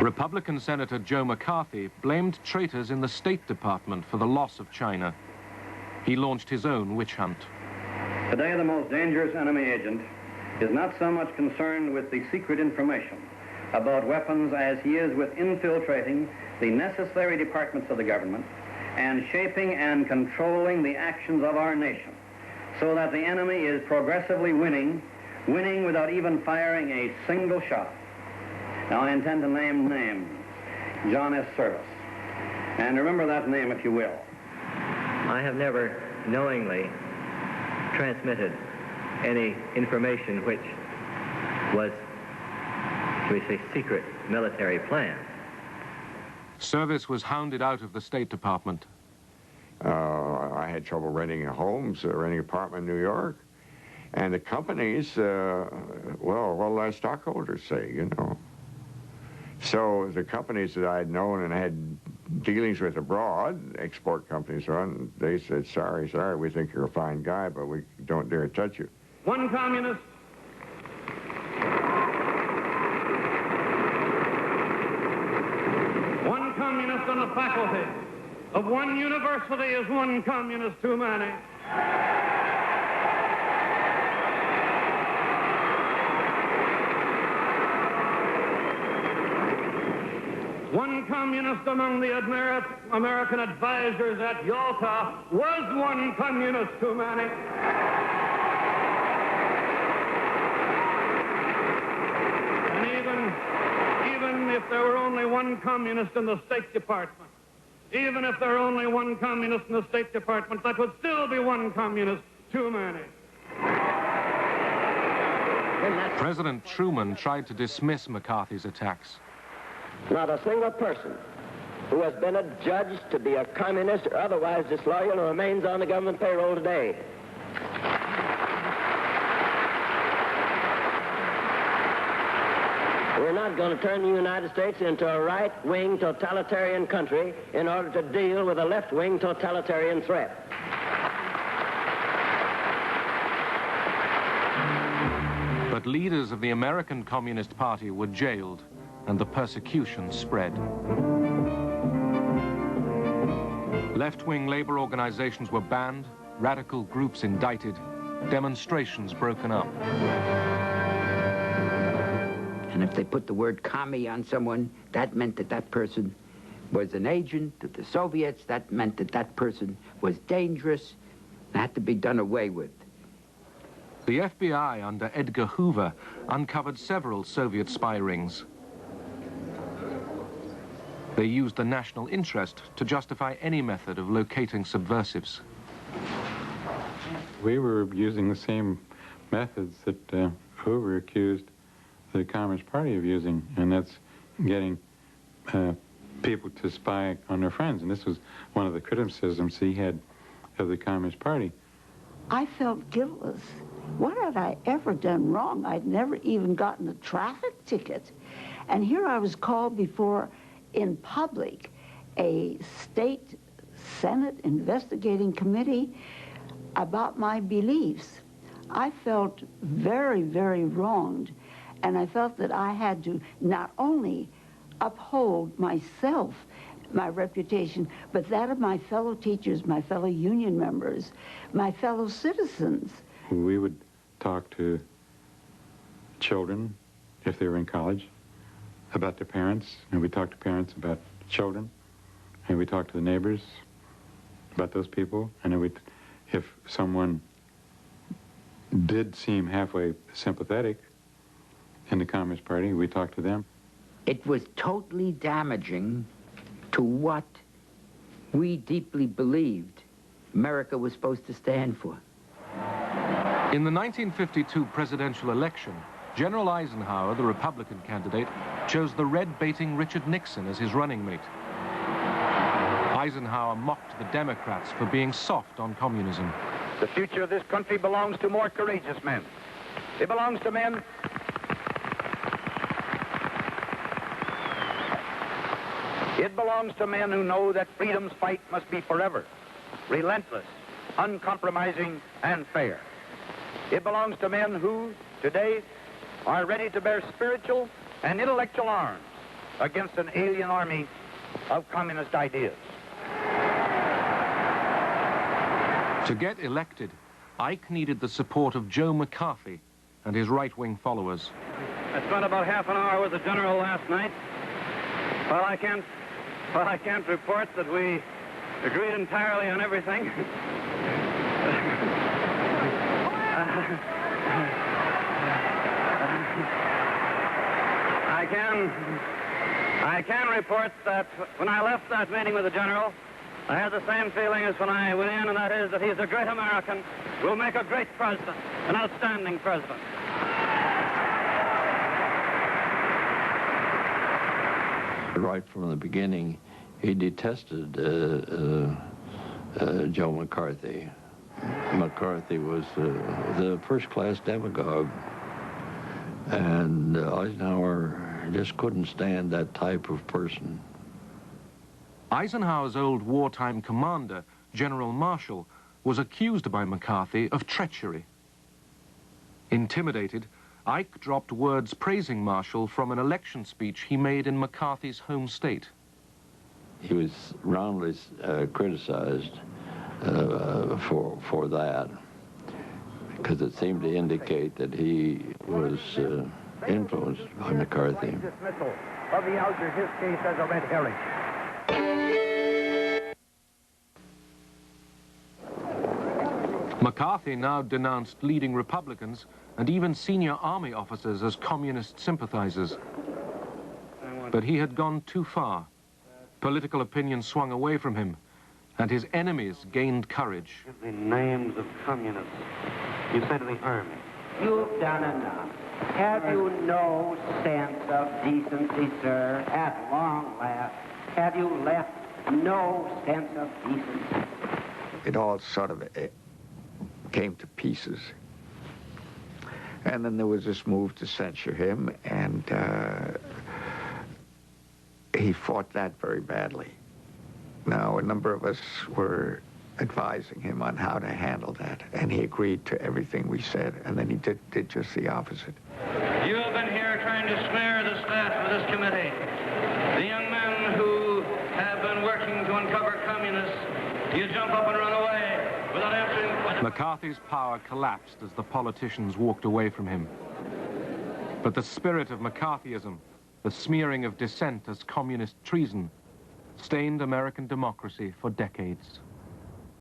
Republican Senator Joe McCarthy blamed traitors in the State Department for the loss of China. He launched his own witch hunt. Today, the most dangerous enemy agent is not so much concerned with the secret information about weapons as he is with infiltrating the necessary departments of the government and shaping and controlling the actions of our nation so that the enemy is progressively winning without even firing a single shot. Now, I intend to name names. John S. Service. And remember that name, if you will. I have never knowingly transmitted any information which was, shall we say, secret military plan. Service was hounded out of the State Department. I had trouble renting homes, renting an apartment in New York. And the companies, well, what do our stockholders say, you know? So the companies that I had known and had dealings with abroad, export companies, they said, sorry, we think you're a fine guy, but we don't dare touch you. One communist. One communist on the faculty of one university is one communist too many. One communist among the American advisors at Yalta was one communist too many. And even if there were only one communist in the State Department, even if there were only one communist in the State Department, that would still be one communist too many. President Truman tried to dismiss McCarthy's attacks. Not a single person who has been adjudged to be a communist or otherwise disloyal remains on the government payroll today. We're not going to turn the United States into a right-wing totalitarian country in order to deal with a left-wing totalitarian threat. But leaders of the American Communist Party were jailed, and the persecution spread. Left-wing labor organizations were banned, radical groups indicted, demonstrations broken up. And if they put the word commie on someone, that meant that that person was an agent of the Soviets. That meant that that person was dangerous and had to be done away with. The FBI under Edgar Hoover uncovered several Soviet spy rings. They used the national interest to justify any method of locating subversives. We were using the same methods that Hoover accused the Communist Party of using, and that's getting people to spy on their friends. And this was one of the criticisms he had of the Communist Party. I felt guiltless. What had I ever done wrong? I'd never even gotten a traffic ticket. And here I was called before, in public, a state Senate investigating committee about my beliefs. I felt very, very wronged, and I felt that I had to not only uphold myself, my reputation, but that of my fellow teachers, my fellow union members, my fellow citizens. We would talk to children, if they were in college, about their parents, and we talked to parents about children, and we talked to the neighbors about those people, and then if someone did seem halfway sympathetic in the Communist Party, we talked to them. It was totally damaging to what we deeply believed America was supposed to stand for. In the 1952 presidential election, General Eisenhower, the Republican candidate, chose the red-baiting Richard Nixon as his running mate. Eisenhower mocked the Democrats for being soft on communism. The future of this country belongs to more courageous men. It belongs to men who know that freedom's fight must be forever, relentless, uncompromising, and fair. It belongs to men who, today, are ready to bear spiritual and intellectual arms against an alien army of communist ideas. To get elected, Ike needed the support of Joe McCarthy and his right-wing followers. I spent about half an hour with the general last night. Well, I can't report that we agreed entirely on everything. I can report that when I left that meeting with the general, I had the same feeling as when I went in, and that is that he's a great American, will make a great president, an outstanding president. Right from the beginning, he detested Joe McCarthy. McCarthy was the first-class demagogue, and Eisenhower just couldn't stand that type of person. Eisenhower's old wartime commander, General Marshall, was accused by McCarthy of treachery. Intimidated, Ike dropped words praising Marshall from an election speech he made in McCarthy's home state. He was roundly criticized for that, because it seemed to indicate that he was influenced by McCarthy. Dismissal of the Alger, his case as a red herring. McCarthy now denounced leading Republicans and even senior army officers as communist sympathizers. But he had gone too far. Political opinion swung away from him, and his enemies gained courage. The names of communists. You said to the army. You've done enough. Have you no sense of decency, sir? At long last, have you left no sense of decency? It all sort of came to pieces. And then there was this move to censure him, and he fought that very badly. Now, a number of us were advising him on how to handle that, and he agreed to everything we said, and then he did just the opposite. You have been here trying to snare the staff of this committee. The young men who have been working to uncover communists. You jump up and run away without answering the question. McCarthy's power collapsed as the politicians walked away from him. But the spirit of McCarthyism, the smearing of dissent as communist treason, stained American democracy for decades.